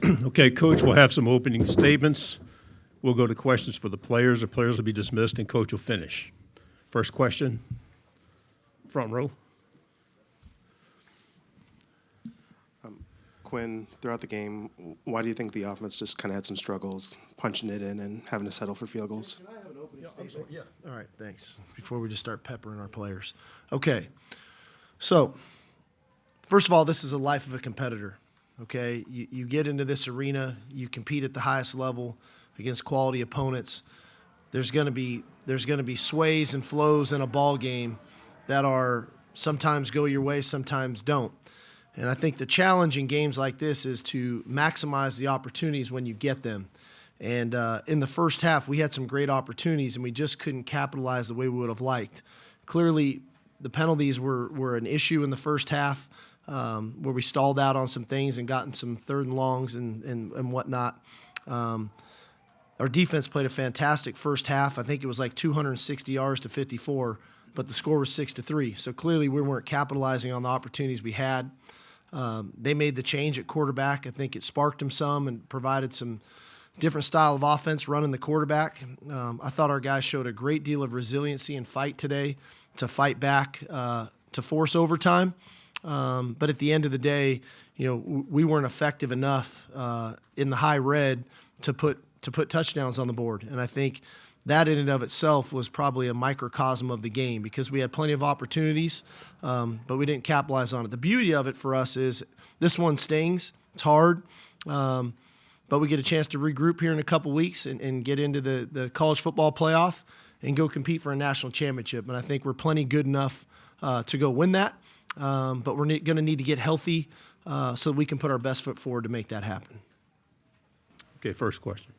Okay, Coach, we'll have some opening statements. We'll go to questions for the players. The players will be dismissed, and Coach will finish. First question, front row. Quinn, throughout the game, why do you think the offense just kind of had some struggles punching it in and having to settle for field goals? Can I have an opening statement? Yeah. All right, thanks. Before we just start peppering our players. Okay, so first of all, this is a life of a competitor, okay? You get into this arena, you compete at the highest level against quality opponents. There's going to be sways and flows in a ball game that are sometimes go your way, sometimes don't. And I think the challenge in games like this is to maximize the opportunities when you get them. And in the first half, we had some great opportunities, and we just couldn't capitalize the way we would have liked. Clearly, the penalties were an issue in the first half, where we stalled out on some things and gotten some third and longs and whatnot. Our defense played a fantastic first half. I think it was like 260 yards to 54, but the score was 6-3. So clearly we weren't capitalizing on the opportunities we had. They made the change at quarterback. I think it sparked them some and provided some different style of offense running the quarterback. I thought our guys showed a great deal of resiliency and fight today to fight back to force overtime. But at the end of the day, we weren't effective enough in the high red to put touchdowns on the board. And I think that in and of itself was probably a microcosm of the game because we had plenty of opportunities, but we didn't capitalize on it. The beauty of it for us is this one stings. It's hard, but we get a chance to regroup here in a couple weeks and get into the college football playoff and go compete for a national championship. And I think we're plenty good enough to go win that, but we're going to need to get healthy so that we can put our best foot forward to make that happen. Okay, first question.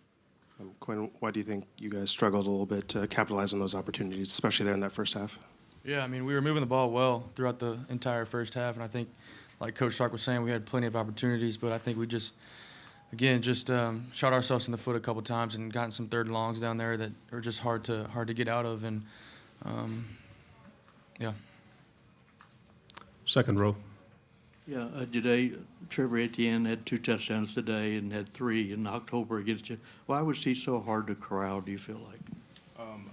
Quinn, why do you think you guys struggled a little bit to capitalize on those opportunities, especially there in that first half? Yeah, I mean, we were moving the ball well throughout the entire first half, and I think, like Coach Stark was saying, we had plenty of opportunities, but I think we just shot ourselves in the foot a couple times and gotten some third and longs down there that are just hard to get out of, and yeah. Second row. Yeah, today, Trevor Etienne had 2 touchdowns today and had 3 in October against you. Why was he so hard to corral, do you feel like?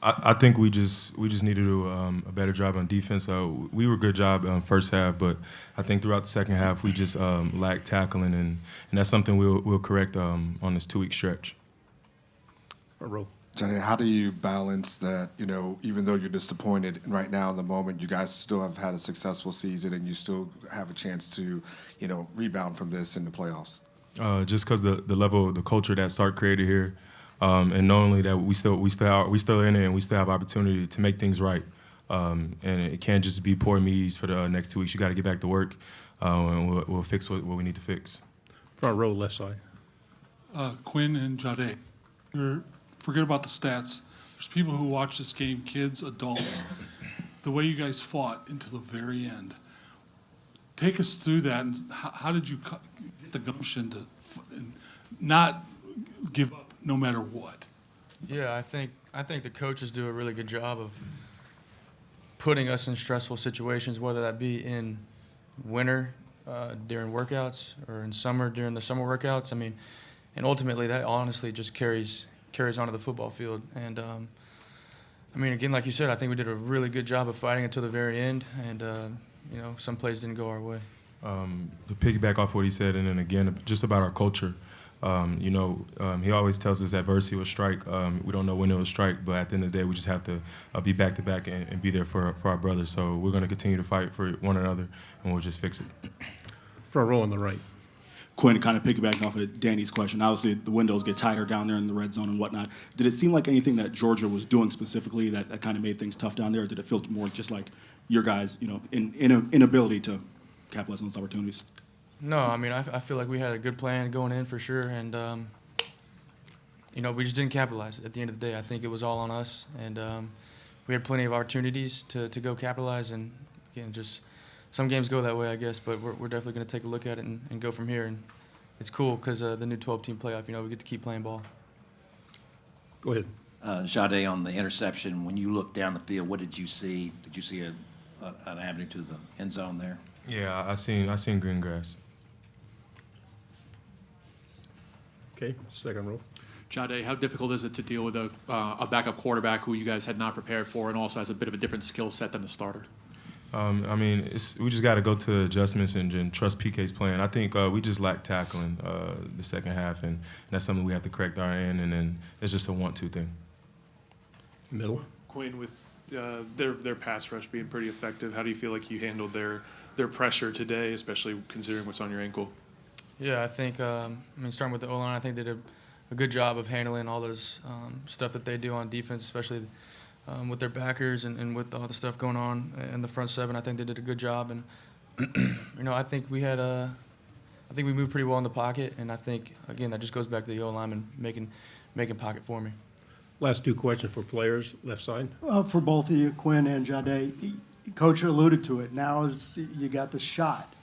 I think we just need to do a better job on defense. We were a good job first half, but I think throughout the second half we just lacked tackling, and that's something we'll correct on this 2-week stretch. Front row. Johnny, how do you balance that, even though you're disappointed right now in the moment, you guys still have had a successful season and you still have a chance to, rebound from this in the playoffs? Just because the level, the culture that Sark created here, and knowing that we still in it and we still have opportunity to make things right. And it can't just be poor me's for the next 2 weeks. You got to get back to work, and we'll fix what we need to fix. Front row, left side. Quinn and Jade, forget about the stats. There's people who watch this game, kids, adults. The way you guys fought into the very end. Take us through that. And how did you get the gumption to not give up no matter what? Yeah, I think the coaches do a really good job of putting us in stressful situations, whether that be in winter during workouts or in summer during the summer workouts. I mean, and ultimately that honestly just carries onto the football field. And, I mean, again, like you said, I think we did a really good job of fighting until the very end. And, some plays didn't go our way. To piggyback off what he said, and then again, just about our culture. He always tells us adversity will strike. We don't know when it will strike, but at the end of the day, we just have to be back-to-back and be there for our brothers. So we're going to continue to fight for one another, and we'll just fix it. Front row on the right. Quinn, kind of piggybacking off of Danny's question, obviously the windows get tighter down there in the red zone and whatnot. Did it seem like anything that Georgia was doing specifically that kind of made things tough down there, or did it feel more just like your guys, inability to capitalize on those opportunities? No, I mean, I feel like we had a good plan going in for sure, and, we just didn't capitalize at the end of the day. I think it was all on us, and we had plenty of opportunities to go capitalize, and, again, just some games go that way, I guess, but we're definitely going to take a look at it and go from here. And it's cool because the new 12-team playoff, we get to keep playing ball. Go ahead. Jade, on the interception, when you looked down the field, what did you see? Did you see an avenue to the end zone there? Yeah, I seen green grass. Okay, second row. Jade, how difficult is it to deal with a backup quarterback who you guys had not prepared for and also has a bit of a different skill set than the starter? I mean, we just got to go to adjustments and trust PK's plan. I think we just lack tackling the second half, and that's something we have to correct our end, and then it's just a 1-2 thing. Middle. Quinn, with their pass rush being pretty effective, how do you feel like you handled their pressure today, especially considering what's on your ankle? Yeah, I think, starting with the O-line, I think they did a good job of handling all those stuff that they do on defense, especially with their backers and with all the stuff going on in the front seven. I think they did a good job. And, I think we moved pretty well in the pocket. And I think, again, that just goes back to the O-lineman making pocket for me. Last two questions for players, left side. For both of you, Quinn and Jade, Coach alluded to it. Now is you got the shot.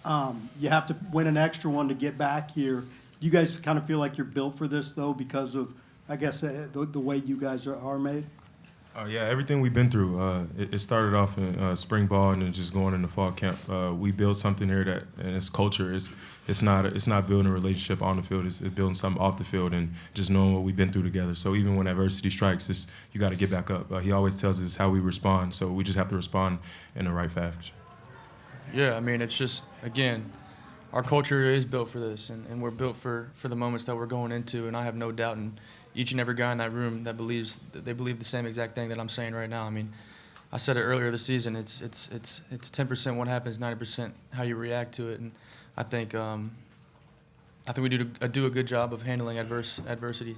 You have to win an extra one to get back here. You guys kind of feel like you're built for this, though, because of, I guess, the way you guys are made? Yeah, everything we've been through. It started off in spring ball and then just going into fall camp. We built something here and it's culture. It's not building a relationship on the field. It's building something off the field and just knowing what we've been through together. So even when adversity strikes, you got to get back up. He always tells us how we respond, so we just have to respond in the right fashion. Yeah, it's just, again, our culture is built for this, and we're built for the moments that we're going into, and I have no doubt in each and every guy in that room that they believe the same exact thing that I'm saying right now. I said it earlier this season. It's 10% what happens, 90% how you react to it, and I think we do a good job of handling adversity.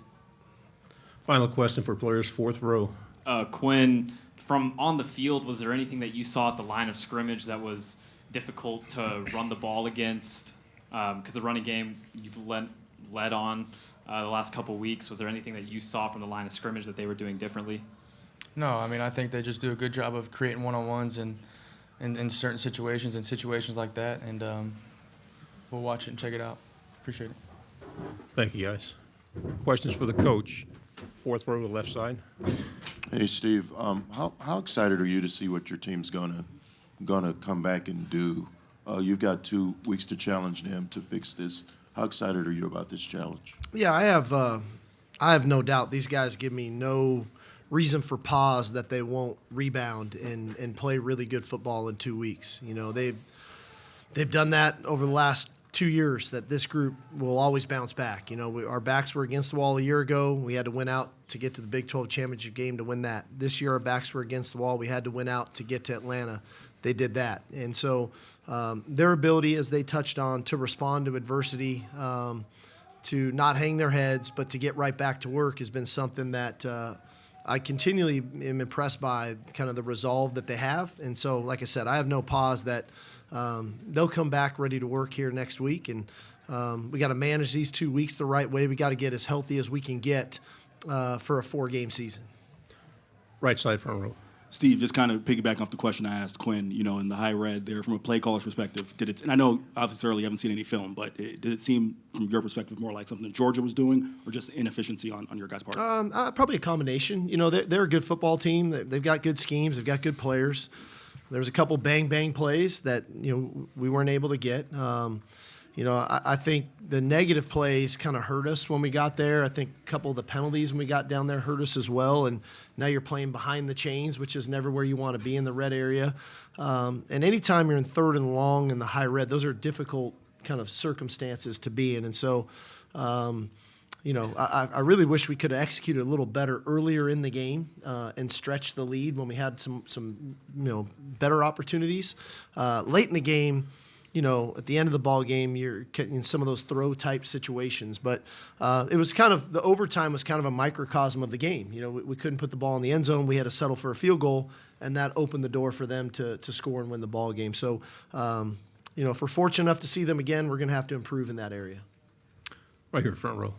Final question for players, fourth row. Quinn, from on the field, was there anything that you saw at the line of scrimmage that was difficult to run the ball against? Because the running game you've led on the last couple weeks. Was there anything that you saw from the line of scrimmage that they were doing differently? No, I think they just do a good job of creating one-on-ones and in certain situations like that, and we'll watch it and check it out. Appreciate it. Thank you, guys. Questions for the coach. Fourth row, the left side. Hey, Steve. How excited are you to see what your team's gonna come back and do? You've got 2 weeks to challenge them to fix this. How excited are you about this challenge? Yeah, I have no doubt. These guys give me no reason for pause that they won't rebound and play really good football in 2 weeks. They've done that over the last 2 years, that this group will always bounce back. Our backs were against the wall a year ago. We had to win out to get to the Big 12 championship game to win that. This year, our backs were against the wall. We had to win out to get to Atlanta. They did that. And so their ability, as they touched on, to respond to adversity, to not hang their heads, but to get right back to work has been something that I continually am impressed by, kind of the resolve that they have. And so, like I said, I have no pause that they'll come back ready to work here next week. And we got to manage these 2 weeks the right way. We got to get as healthy as we can get for a 4-game season. Right side, front row. Steve, just kind of piggybacking off the question I asked Quinn, in the high red there, from a play caller's perspective, and I know obviously early you haven't seen any film, but did it seem from your perspective more like something that Georgia was doing or just inefficiency on your guys' part? Probably a combination. They're a good football team. They've got good schemes. They've got good players. There's a couple bang plays that, we weren't able to get. I think the negative plays kind of hurt us when we got there. I think a couple of the penalties when we got down there hurt us as well. And now you're playing behind the chains, which is never where you want to be in the red area. And anytime you're in third and long in the high red, those are difficult kind of circumstances to be in. And so, I really wish we could have executed a little better earlier in the game and stretched the lead when we had some better opportunities. Late in the game, at the end of the ball game, you're in some of those throw type situations. But it was kind of, the overtime was kind of a microcosm of the game. We couldn't put the ball in the end zone. We had to settle for a field goal, and that opened the door for them to score and win the ball game. So, if we're fortunate enough to see them again, we're going to have to improve in that area. Right here, front row.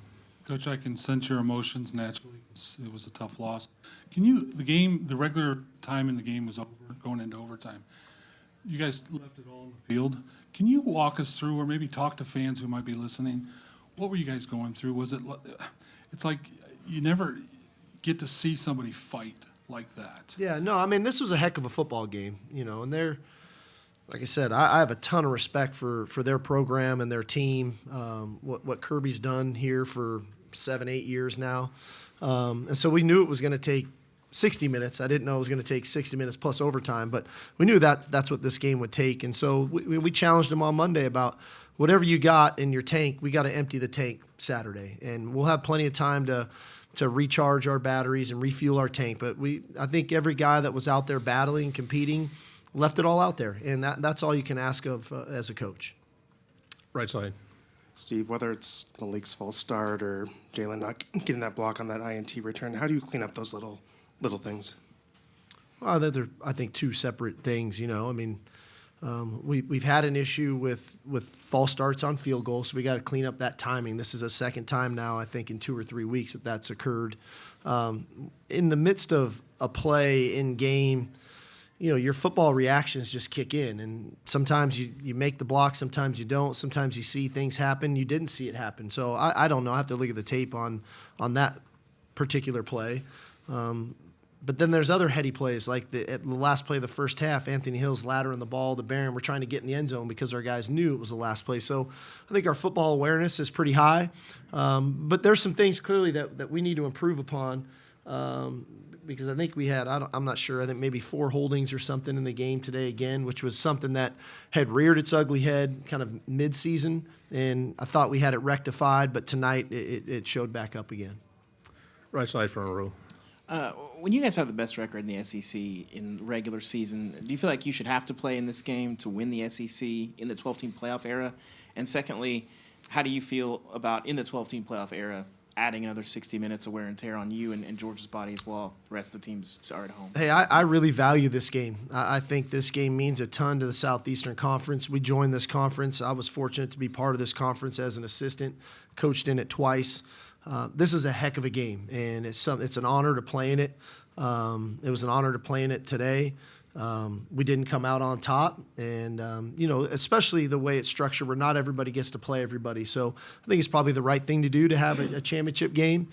Coach, I can sense your emotions naturally. It was a tough loss. The regular time in the game was over, going into overtime. You guys left it all in the field. Can you walk us through, or maybe talk to fans who might be listening? What were you guys going through? It's like you never get to see somebody fight like that. Yeah, no, this was a heck of a football game, and they're, like I said, I have a ton of respect for their program and their team. What Kirby's done here for 7, 8 years now. And so we knew it was going to take 60 minutes. I didn't know it was going to take 60 minutes plus overtime, but we knew that's what this game would take. And so we challenged them on Monday about whatever you got in your tank, we got to empty the tank Saturday. And we'll have plenty of time to recharge our batteries and refuel our tank. But I think every guy that was out there battling, competing, left it all out there. And that's all you can ask of as a coach. Right side. Steve, whether it's Malik's false start or Jalen not getting that block on that INT return, how do you clean up those little things? Well, they're, I think, two separate things. You know, I mean, we've had an issue with false starts on field goals, so we got to clean up that timing. This is a second time now, I think, in 2 or 3 weeks that that's occurred. In the midst of a play in game, you know, your football reactions just kick in, and sometimes you make the block, sometimes you don't, sometimes you see things happen, you didn't see it happen. So I don't know. I have to look at the tape on that particular play. But then there's other heady plays, like at the last play of the first half, Anthony Hill's laddering the ball to Barron. We're trying to get in the end zone because our guys knew it was the last play. So I think our football awareness is pretty high. But there's some things clearly that we need to improve upon because I think we had, I'm not sure, I think maybe 4 holdings or something in the game today again, which was something that had reared its ugly head kind of midseason. And I thought we had it rectified, but tonight it showed back up again. Right side front row. When you guys have the best record in the SEC in regular season, do you feel like you should have to play in this game to win the SEC in the 12-team playoff era? And secondly, how do you feel about, in the 12-team playoff era, adding another 60 minutes of wear and tear on you and Georgia's body as well? The rest of the teams are at home. Hey, I really value this game. I think this game means a ton to the Southeastern Conference. We joined this conference. I was fortunate to be part of this conference as an assistant, coached in it twice. This is a heck of a game, and it's an honor to play in it. It was an honor to play in it today. We didn't come out on top, and you know, especially the way it's structured, where not everybody gets to play everybody. So I think it's probably the right thing to do to have a championship game.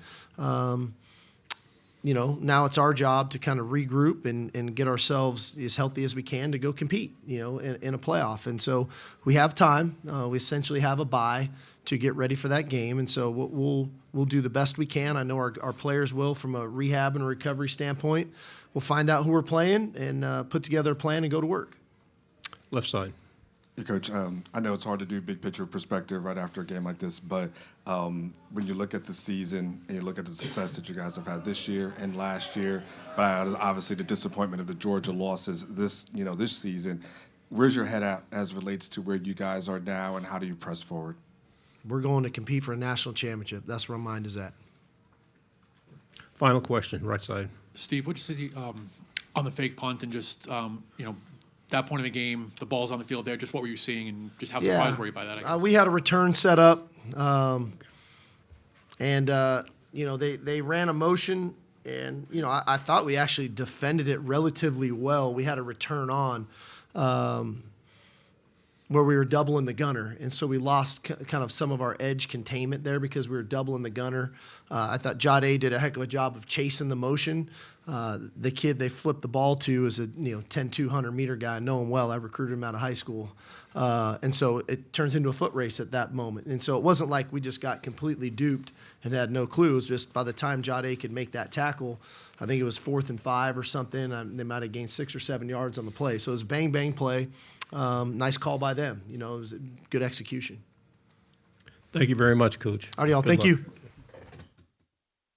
You know, now it's our job to kind of regroup and get ourselves as healthy as we can to go compete, you know, in a playoff. And so we have time. We essentially have a bye to get ready for that game. And so we'll do the best we can. I know our players will from a rehab and recovery standpoint. We'll find out who we're playing and put together a plan and go to work. Left side. Hey, Coach, I know it's hard to do big picture perspective right after a game like this, but when you look at the season and you look at the success that you guys have had this year and last year, but obviously the disappointment of the Georgia losses this season, where's your head at as relates to where you guys are now, and how do you press forward? We're going to compete for a national championship. That's where my mind is at. Final question, right side. Steve, what'd you say on the fake punt and just, that point in the game, the ball's on the field there, just what were you seeing and just how surprised were you by that, I guess? We had a return set up, and they ran a motion, and, I thought we actually defended it relatively well. We had a return on where we were doubling the gunner, and so we lost kind of some of our edge containment there because we were doubling the gunner. I thought Jade did a heck of a job of chasing the motion. The kid they flipped the ball to is a 10, 200-meter guy. I know him well. I recruited him out of high school. And so it turns into a foot race at that moment. And so it wasn't like we just got completely duped and had no clue. It was just by the time Jade could make that tackle, I think it was 4th and 5 or something. They might have gained 6 or 7 yards on the play. So it was a bang-bang play. Nice call by them. It was a good execution. Thank you very much, Coach. All right, y'all. Good Thank luck. you.